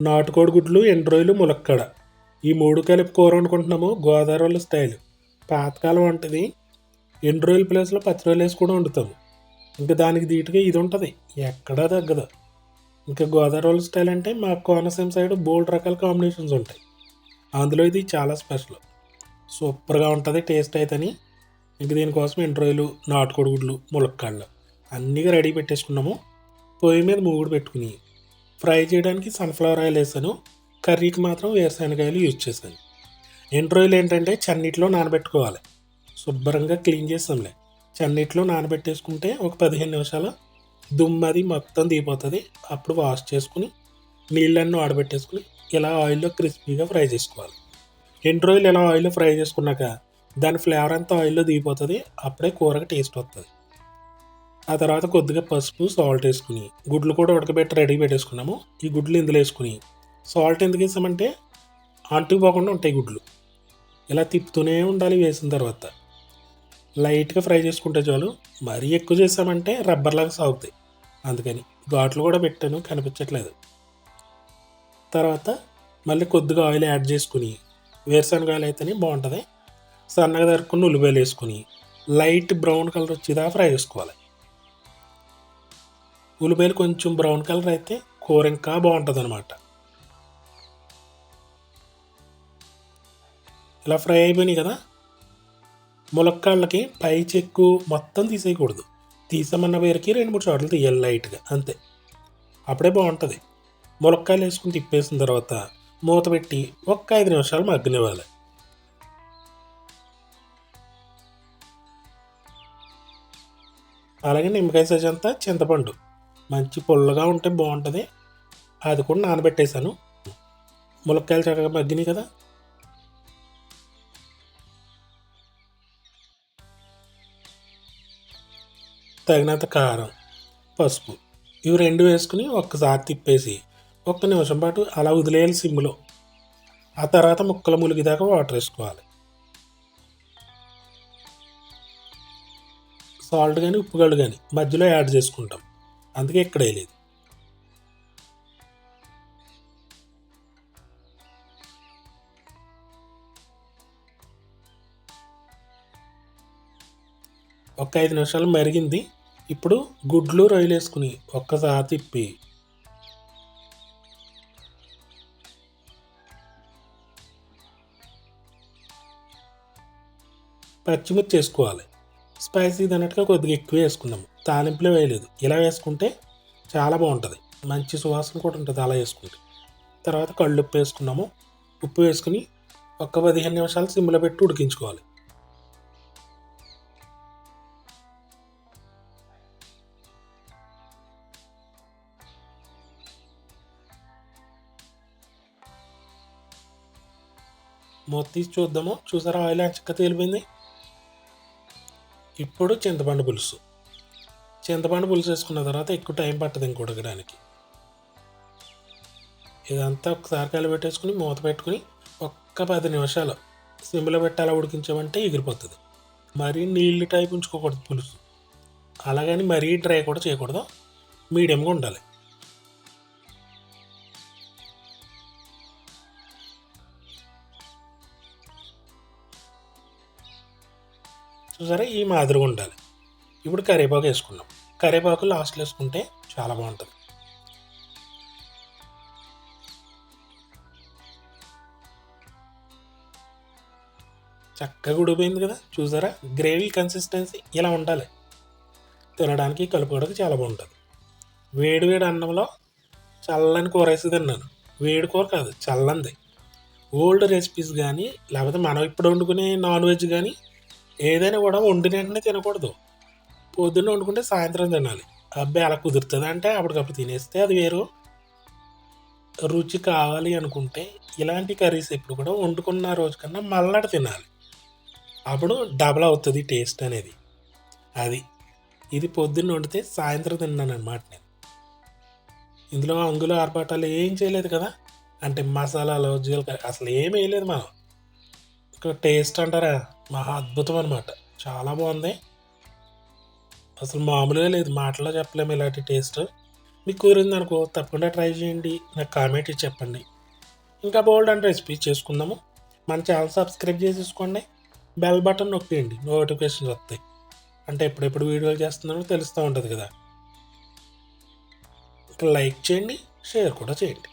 నాటుకోడి గుడ్లు, ఎండు రొయ్యలు, ములక్కాడ ఈ 3 కలిపి కూర వండుకుంటున్నాము. గోదావరి వాళ్ళ స్టైల్. పాతకాలం వంటది. ఎండు రొయ్యల ప్లేస్‌లో పచ్చి రొయ్యలేసి కూడా వండుతాము. ఇంక దానికి ధీటుగా ఇది ఉంటది. ఎక్కడా తగ్గదు. ఇంకా గోదావరి వాళ్ళ స్టైల్ అంటే మా కోనసీమ సైడ్ బోలెడు రకాల కాంబినేషన్స్ ఉంటాయి. అందులో ఇది చాలా స్పెషల్. సూపర్‌గా ఉంటది టేస్ట్ అయితేని. ఇంక దీనికోసం ఎండు రొయ్యలు, నాటుకోడి గుడ్లు, ములక్కాడలు అన్నీ రెడీ పెట్టేసుకున్నాము. పొయ్యి మీద మూకుడు పెట్టుకుని ఫ్రై చేయడానికి సన్‌ఫ్లవర్ ఆయిల్ వేసాను. కర్రీకి మాత్రం వేరుశనగాయలు యూజ్ చేశాను. ఎండు రొయ్యలు ఏంటంటే చన్నీటిలో నానబెట్టుకోవాలి. శుభ్రంగా క్లీన్ చేస్తాంలే. చన్నీటిలో నానబెట్టేసుకుంటే ఒక 15 నిమిషాలు దుమ్మది మొత్తం దిగిపోతుంది. అప్పుడు వాష్ చేసుకుని నీళ్ళన్నీ ఆడబెట్టేసుకుని ఇలా ఆయిల్లో క్రిస్పీగా ఫ్రై చేసుకోవాలి. ఎండు రొయ్యలు ఇలా ఆయిల్లో ఫ్రై చేసుకున్నాక దాని ఫ్లేవర్ అంతా ఆయిల్లో దిగిపోతుంది. అప్పుడే కూరకి టేస్ట్ వస్తుంది. ఆ తర్వాత కొద్దిగా పసుపు, సాల్ట్ వేసుకుని గుడ్లు కూడా ఉడకబెట్టి రెడీ పెట్టేసుకున్నాము. ఈ గుడ్లు ఇందులో వేసుకుని సాల్ట్ ఎందుకు వేసామంటే అంటుకుపోకుండా ఉంటాయి గుడ్లు. ఇలా తిప్పుతూనే ఉండాలి వేసిన తర్వాత. లైట్గా ఫ్రై చేసుకుంటే చాలు. మరీ ఎక్కువ చేసామంటే రబ్బర్లాగా సాగుతాయి. అందుకని ఘాట్లు కూడా పెట్టాను, కనిపించట్లేదు. తర్వాత మళ్ళీ కొద్దిగా ఆయిల్ యాడ్ చేసుకుని వేరుశనగాయలు అయితేనే బాగుంటుంది. సన్నగా తరుక్కుని ఉల్లిపాయలు వేసుకుని లైట్ బ్రౌన్ కలర్ వచ్చేదాకా ఫ్రై చేసుకోవాలి. ఉల్లిపాయలు కొంచెం బ్రౌన్ కలర్ అయితే కూర ఇంకా బాగుంటుంది అనమాట. ఇలా ఫ్రై అయిపోయినాయి కదా. ములక్కాళ్ళకి పై చెక్కు మొత్తం తీసేయకూడదు. తీసామన్న పేరుకి 2-3 చోట్ల తీయాలి లైట్గా, అంతే. అప్పుడే బాగుంటుంది. ములక్కాయలు వేసుకుని తిప్పేసిన తర్వాత మూత పెట్టి ఒక్క 5 నిమిషాలు మగ్గనివ్వాలి. అలాగే నిమ్మకాయ సైజ్ అంతా చింతపండు మంచి పుల్లగా ఉంటే బాగుంటుంది. అది కూడా నానబెట్టేశాను. ములక్కాయలు చక్కగా మగ్గినాయి కదా. తగినంత కారం, పసుపు ఇవి 2 వేసుకుని ఒక్కసారి తిప్పేసి 1 నిమిషం పాటు అలా వదిలేయాలి సిమ్లో. ఆ తర్వాత ముక్కలు ములిగేదాకా వాటర్ వేసుకోవాలి. సాల్ట్ కానీ ఉప్పు గళ్ళు కానీ మధ్యలో యాడ్ చేసుకుంటాం, అందుకే ఇక్కడ వేయలేదు. ఒక 5 నిమిషాలు మరిగింది. ఇప్పుడు గుడ్లు, రొయ్యలు వేసుకుని ఒక్కసారి తిప్పి పచ్చిమిర్చి వేసుకోవాలి. స్పైసీ అన్నట్టుగా కొద్దిగా ఎక్కువ వేసుకున్నాము. తాలింపులో వేయలేదు. ఇలా వేసుకుంటే చాలా బాగుంటుంది. మంచి సువాసన కూడా ఉంటుంది అలా వేసుకుంటే. తర్వాత కళ్ళుప్పు వేసుకున్నాము. ఉప్పు వేసుకుని ఒక 15 నిమిషాలు సిమ్లో పెట్టి ఉడికించుకోవాలి. మూత తీసి చూద్దాము. చూసారా ఆయిల్ చక్కగా తేలిపోయింది. ఇప్పుడు చింతపండు పులుసు. చింతపండు పులుసు వేసుకున్న తర్వాత ఎక్కువ టైం పట్టదు ఇంక ఉడకడానికి. ఇదంతా ఒకసారి కలిపెట్టేసుకుని మూత పెట్టుకుని ఒక్క 10 నిమిషాలు సిమ్లో పెట్టి అలా ఉడికించామంటే ఎగిరిపోతుంది. మరీ నీళ్ళు టైప్ ఉంచుకోకూడదు పులుసు. అలాగని మరీ డ్రై కూడా చేయకూడదు. మీడియంగా ఉండాలి. చూసారా ఈ మాదిరిగా ఉండాలి. ఇప్పుడు కరివేపాకు వేసుకున్నాం. కరివేపాకు లాస్ట్లో వేసుకుంటే చాలా బాగుంటుంది. చక్కగా ఉడిపోయింది కదా. చూసారా గ్రేవీ కన్సిస్టెన్సీ ఇలా ఉండాలి. తినడానికి కలుపుకోవడానికి చాలా బాగుంటుంది. వేడి వేడి అన్నంలో చల్లని కూర వేసి తిన్నాను. వేడి కూర కాదు, చల్లంది. ఓల్డ్ రెసిపీస్ కానీ లేకపోతే మనం ఇప్పుడు వండుకునే నాన్ వెజ్ కానీ ఏదైనా కూడా వండిన వెంటనే తినకూడదు. పొద్దున్న వండుకుంటే సాయంత్రం తినాలి. అబ్బాయి అలా కుదురుతుంది అంటే అప్పటికప్పుడు తినేస్తే అది వేరు. రుచి కావాలి అనుకుంటే ఇలాంటి కర్రీస్ ఎప్పుడు కూడా వండుకున్న రోజు కన్నా మళ్ళాడు తినాలి. అప్పుడు డబల్ అవుతుంది టేస్ట్ అనేది. అది ఇది పొద్దున్న వండితే సాయంత్రం తిన్నాను అనమాట నేను. ఇందులో అంగులు ఆర్పాటాలు ఏం చేయలేదు కదా. అంటే మసాలాలు, జీలకర్ర అసలు ఏం వేయలేదు మనం. ఇంకా టేస్ట్ అంటారా మహా అద్భుతం అనమాట. చాలా బాగుంది. అసలు మామూలుగా లేదు. మాటల్లో చెప్పలేము ఇలాంటి టేస్ట్. మీకు కుదిరిందనుకో తప్పకుండా ట్రై చేయండి, నాకు కామెంట్ ఇచ్చి చెప్పండి. ఇంకా బోల్డ్ అండ్ రెసిపీ చేసుకుందాము. మన ఛానల్ సబ్స్క్రైబ్ చేసేసుకోండి, బెల్ బటన్ నొక్కేయండి, నోటిఫికేషన్స్ వస్తాయి. అంటే ఎప్పుడెప్పుడు వీడియోలు చేస్తున్నానో తెలుస్తూ ఉంటుంది కదా. లైక్ చేయండి, షేర్ కూడా చేయండి.